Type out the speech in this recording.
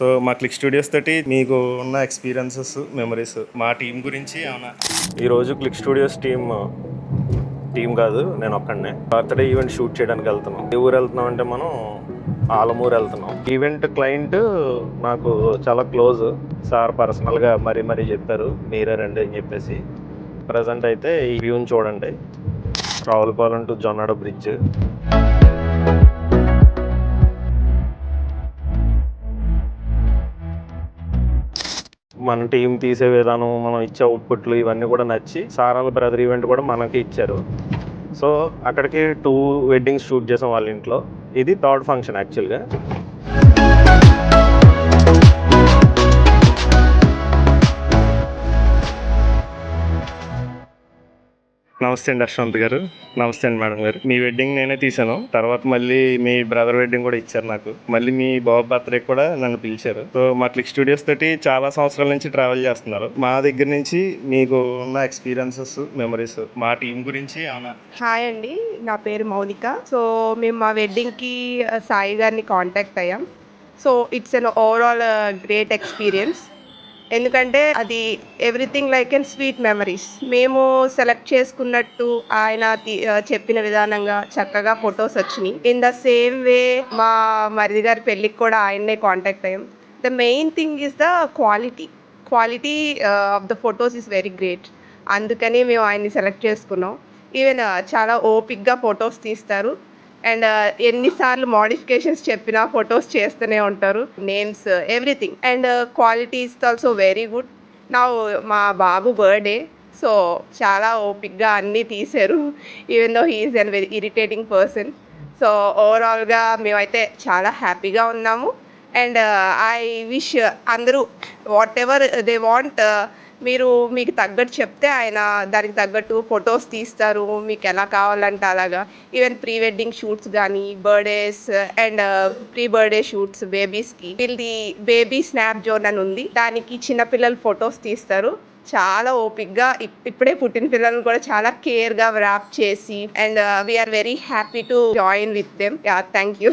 So మా click studios తోటి మీకు ఉన్న ఎక్స్పీరియన్సెస్, మెమరీస్, మా టీం గురించి ఏమన్నా. ఈరోజు క్లిక్ స్టూడియోస్ టీం కాదు, నేను ఒక్కడనే బర్త్డే ఈవెంట్ షూట్ చేయడానికి వెళ్తున్నాం. ఏ ఊరు వెళ్తున్నాం అంటే మనం ఆలమూరు వెళ్తున్నాం. ఈవెంట్ క్లయింట్ నాకు చాలా క్లోజ్ సార్, పర్సనల్గా మరీ చెప్పారు మీరే రండి అని చెప్పేసి. ప్రజెంట్ అయితే ఈ వ్యూని చూడండి, రావులపాలెం టు జొన్నాడ బ్రిడ్జ్. మన టీం తీసే విధానం, మనం ఇచ్చే అవుట్పుట్లు ఇవన్నీ కూడా నచ్చి సారాల బ్రదర్ ఈవెంట్ కూడా మనకి ఇచ్చారు. సో అక్కడికి 2 వెడ్డింగ్స్ షూట్ చేసాం వాళ్ళ ఇంట్లో. ఇది 3rd ఫంక్షన్ యాక్చువల్గా. నమస్తే అండి యశ్వంత్ గారు. నమస్తే అండి మేడం గారు. మీ వెడ్డింగ్ నేనే తీసాను, తర్వాత మళ్ళీ మీ బ్రదర్ వెడ్డింగ్ కూడా ఇచ్చారు నాకు. మళ్ళీ మీ బాబు బర్త్డే కూడా నన్ను పిలిచారు. సో మా క్లిక్ స్టూడియోస్ తోటి చాలా సంవత్సరాల నుంచి ట్రావెల్ చేస్తున్నారు. మా దగ్గర నుంచి మీకు ఉన్న ఎక్స్పీరియన్సెస్, మెమరీస్, మా టీం గురించి ఏమన్నా. హాయ్ అండి, నా పేరు మౌనిక. సో మేము మా వెడ్డింగ్కి సాయి గారిని కాంటాక్ట్ అయ్యాం. So it's an overall great experience. ఎందుకంటే అది everything like an sweet memories. మేము సెలెక్ట్ చేసుకున్నట్టు ఆయన చెప్పిన విధానంగా చక్కగా ఫొటోస్ వచ్చినాయి. ఇన్ ద సేమ్ వే మా మరిది గారి పెళ్ళికి కూడా ఆయన్నే కాంటాక్ట్ అయ్యాం. The main thing is the quality of the photos is very great. అందుకని మేము ఆయన్ని సెలెక్ట్ చేసుకున్నాం. ఈవెన్ చాలా ఓపిక్గా ఫొటోస్ తీస్తారు. అండ్ ఎన్నిసార్లు మోడిఫికేషన్స్ చెప్పినా ఫొటోస్ చేస్తూనే ఉంటారు. Names everything. And quality is also very good. నా మా బాబు బర్త్డే, సో చాలా ఓపిక్గా అన్నీ తీశారు. Even though he is an very irritating person. So ఓవరాల్గా మేమైతే చాలా హ్యాపీగా ఉన్నాము. అండ్ ఐ విష్ అందరూ వాట్ ఎవర్ దే వాంట్, మీకు తగ్గట్టు చెప్తే ఆయన దానికి తగ్గట్టు ఫొటోస్ తీస్తారు. మీకు ఎలా కావాలంటే అలాగా. ఈవెన్ ప్రీ వెడ్డింగ్ షూట్స్ కానీ, birthdays and pre birthday shoots బేబీస్కి, వీళ్ళది బేబీ స్నాప్ జోన్ అని ఉంది. దానికి చిన్నపిల్లలు ఫొటోస్ తీస్తారు. చాలా ఓపిక్గా ఇప్పుడే పుట్టిన పిల్లలను కూడా చాలా కేర్గా ర్యాప్ చేసి, and we are very happy to join with them. Thank you.